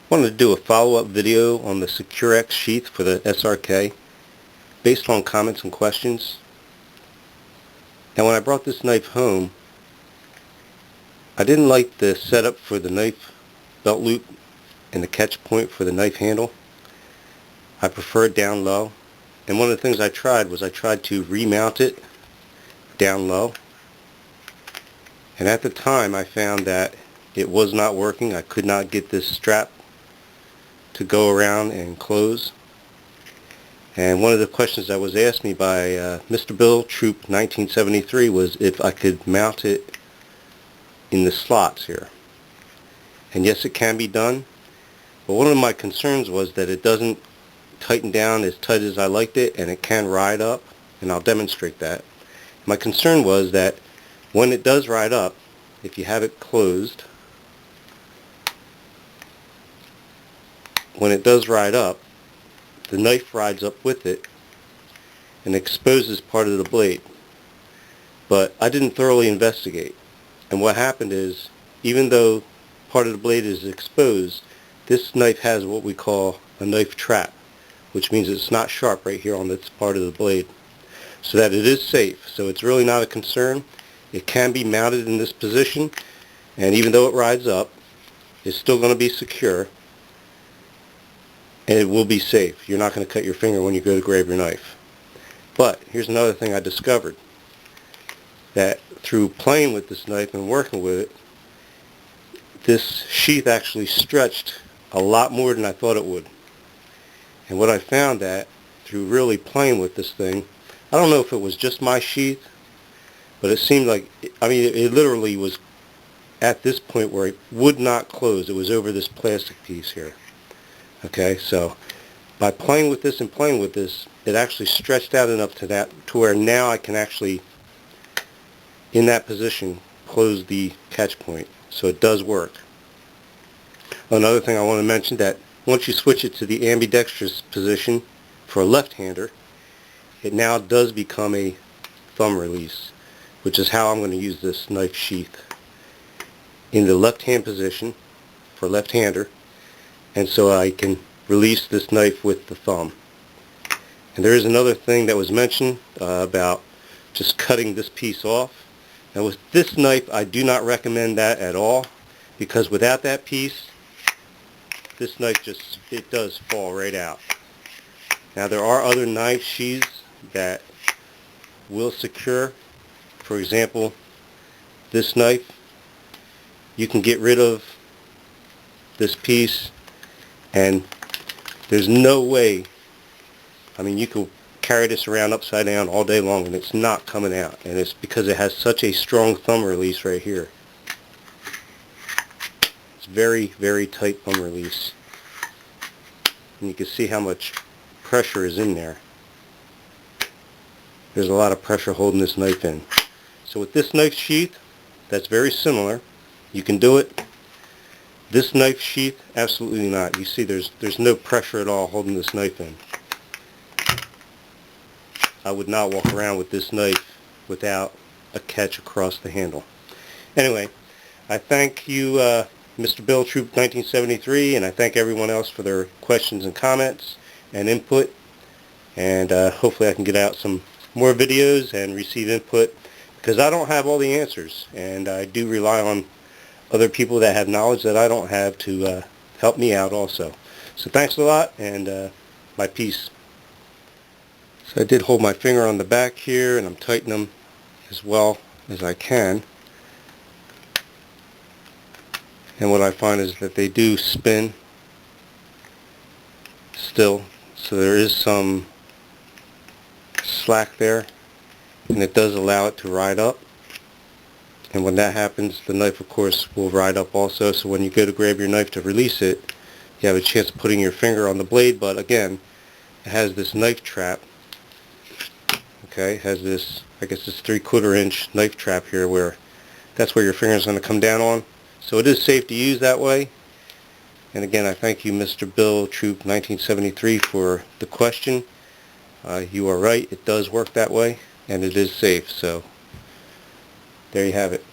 Wanted to do a follow-up video on the SRK sheath for the SRK based on comments and questions. Now when I brought this knife home, I didn't like the setup for the knife belt loop and the catch point for the knife handle. I prefer it down low, and one of the things I tried to remount it down low, and at the time I found that it was not working. I could not get this strap to go around and close. And one of the questions that was asked me by Mr. Bill Troop 1973 was if I could mount it in the slots here. And yes, it can be done, but one of my concerns was that it doesn't tighten down as tight as I liked it, and it can ride up, and I'll demonstrate that. My concern was that when it does ride up, if you have it closed, when it does ride up, the knife rides up with it and exposes part of the blade. But I didn't thoroughly investigate, and what happened is, even though part of the blade is exposed, this knife has what we call a knife trap, which means it's not sharp right here on this part of the blade, so that it is safe. So it's really not a concern. It can be mounted in this position, and even though it rides up, it's still going to be secure, and it will be safe. You're not going to cut your finger when you go to grab your knife. But here's another thing I discovered, that through playing with this knife and working with it, this sheath actually stretched a lot more than I thought it would. And what I found that through really playing with this thing, I don't know if it was just my sheath, but it seemed like, it literally was at this point where it would not close. It was over this plastic piece here. Okay, so by playing with this and playing with this, it actually stretched out enough to where now I can actually, in that position, close the catch point. So it does work. Another thing I want to mention, that once you switch it to the ambidextrous position for a left-hander, it now does become a thumb release, which is how I'm going to use this knife sheath, in the left-hand position for left-hander, and so I can release this knife with the thumb. And there is another thing that was mentioned about just cutting this piece off. Now with this knife, I do not recommend that at all, because without that piece, this knife it does fall right out. Now there are other knife sheaths that will secure. For example, this knife, you can get rid of this piece, and there's no way, you can carry this around upside down all day long and it's not coming out, and it's because it has such a strong thumb release right here. It's very, very tight thumb release, and you can see how much pressure is in there. There's a lot of pressure holding this knife in. So with this knife sheath, that's very similar. You can do it. This knife sheath, absolutely not. You see there's no pressure at all holding this knife in. I would not walk around with this knife without a catch across the handle. Anyway, I thank you, Mr. Bill Troop 1973, and I thank everyone else for their questions and comments and input. And hopefully I can get out some more videos and receive input, because I don't have all the answers, and I do rely on other people that have knowledge that I don't have to help me out also. So thanks a lot, and my peace. So I did hold my finger on the back here, and I'm tightening them as well as I can. And what I find is that they do spin still, so there is some slack there, and it does allow it to ride up. And when that happens, the knife, of course, will ride up also. So when you go to grab your knife to release it, you have a chance of putting your finger on the blade. But again, it has this knife trap. Okay, it has this, I guess this 3/4 inch knife trap here, where that's where your finger is going to come down on. So it is safe to use that way. And again, I thank you, Mr. Bill Troop 1973, for the question. You are right, it does work that way, and it is safe. So there you have it.